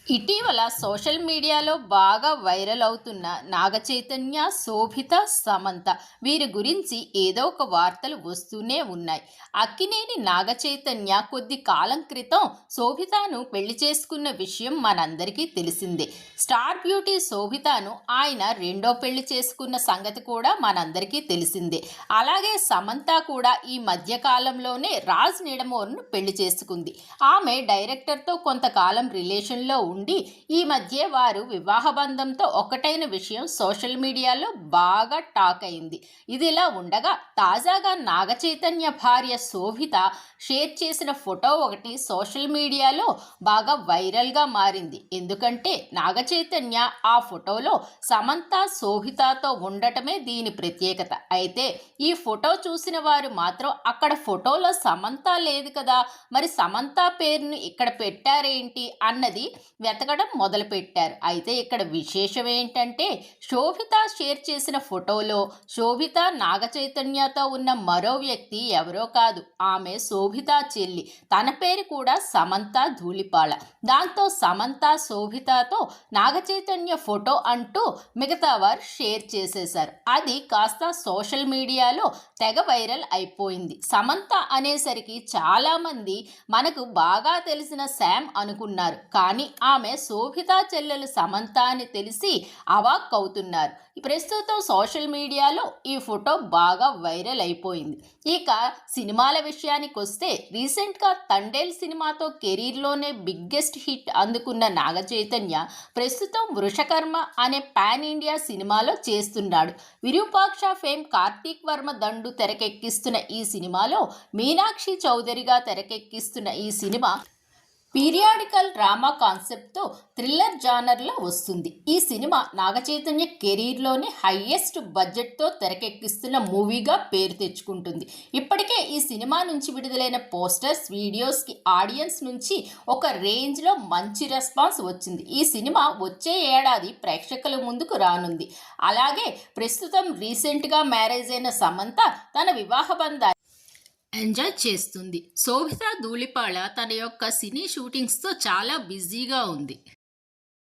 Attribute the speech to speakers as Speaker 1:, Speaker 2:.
Speaker 1: ఇటీవల సోషల్ మీడియాలో బాగా వైరల్ అవుతున్న నాగచైతన్య, శోభిత, సమంత వీరి గురించి ఏదో ఒక వార్తలు వస్తూనే ఉన్నాయి. అక్కినేని నాగచైతన్య కొద్ది కాలం క్రితం శోభితను పెళ్లి చేసుకున్న విషయం మనందరికీ తెలిసిందే. స్టార్ బ్యూటీ శోభితను ఆయన రెండో పెళ్లి చేసుకున్న సంగతి కూడా మనందరికీ తెలిసిందే. అలాగే సమంత కూడా ఈ మధ్య కాలంలోనే రాజ్ నిడమోర్ను పెళ్లి చేసుకుంది. ఆమె డైరెక్టర్తో కొంతకాలం రిలేషన్లో ఉండి ఈ మధ్య వారు వివాహ బంధంతో ఒకటైన విషయం సోషల్ మీడియాలో బాగా టాక్ అయింది. ఇదిలా ఉండగా తాజాగా నాగచైతన్య భార్య శోభిత షేర్ చేసిన ఫోటో ఒకటి సోషల్ మీడియాలో బాగా వైరల్గా మారింది. ఎందుకంటే నాగచైతన్య ఆ ఫోటోలో సమంత శోభితతో ఉండటమే దీని ప్రత్యేకత. అయితే ఈ ఫోటో చూసిన వారు మాత్రం అక్కడ ఫోటోలో సమంత లేదు కదా, మరి సమంత పేరును ఇక్కడ పెట్టారేంటి అన్నది వెతకడం మొదలుపెట్టారు. అయితే ఇక్కడ విశేషం ఏంటంటే శోభిత షేర్ చేసిన ఫోటోలో శోభిత నాగచైతన్యతో ఉన్న మరో వ్యక్తి ఎవరో కాదు, ఆమె శోభిత చెల్లి. తన పేరు కూడా సమంత ధూళిపాళ. దాంతో సమంత శోభితతో నాగచైతన్య ఫోటో అంటూ మిగతా వారు షేర్ చేసేశారు. అది కాస్త సోషల్ మీడియాలో తెగ వైరల్ అయిపోయింది. సమంత అనేసరికి చాలామంది మనకు బాగా తెలిసిన శామ్ అనుకున్నారు. కానీ ఆమె శోభిత చెల్లెలు సమంత అని తెలిసి అవాక్ అవుతున్నారు. ప్రస్తుతం సోషల్ మీడియాలో ఈ ఫోటో బాగా వైరల్ అయిపోయింది. ఇక సినిమాల విషయానికి వస్తే రీసెంట్గా తండేల్ సినిమాతో కెరీర్లోనే బిగ్గెస్ట్ హిట్ అందుకున్న నాగచైతన్య ప్రస్తుతం వృషకర్మ అనే పాన్ ఇండియా సినిమాలో చేస్తున్నాడు. విరూపాక్ష ఫేమ్ కార్తీక్ వర్మ దండు తెరకెక్కిస్తున్న ఈ సినిమాలో మీనాక్షి చౌదరిగా తెరకెక్కిస్తున్న ఈ సినిమా పీరియాడికల్ డ్రామా కాన్సెప్ట్తో థ్రిల్లర్ జానర్లో వస్తుంది. ఈ సినిమా నాగచైతన్య కెరీర్లోనే హైయెస్ట్ బడ్జెట్తో తెరకెక్కిస్తున్న మూవీగా పేరు తెచ్చుకుంటుంది. ఇప్పటికే ఈ సినిమా నుంచి విడుదలైన పోస్టర్స్, వీడియోస్కి ఆడియన్స్ నుంచి ఒక రేంజ్లో మంచి రెస్పాన్స్ వచ్చింది. ఈ సినిమా వచ్చే ఏడాది ప్రేక్షకుల ముందుకు రానుంది. అలాగే ప్రస్తుతం రీసెంట్గా మ్యారేజ్ అయిన సమంత తన వివాహ బంధాన్ని ఎంజాయ్ చేస్తుంది. శోభిత ధూళిపాళ తన యొక్క సినీ షూటింగ్స్తో చాలా బిజీగా ఉంది.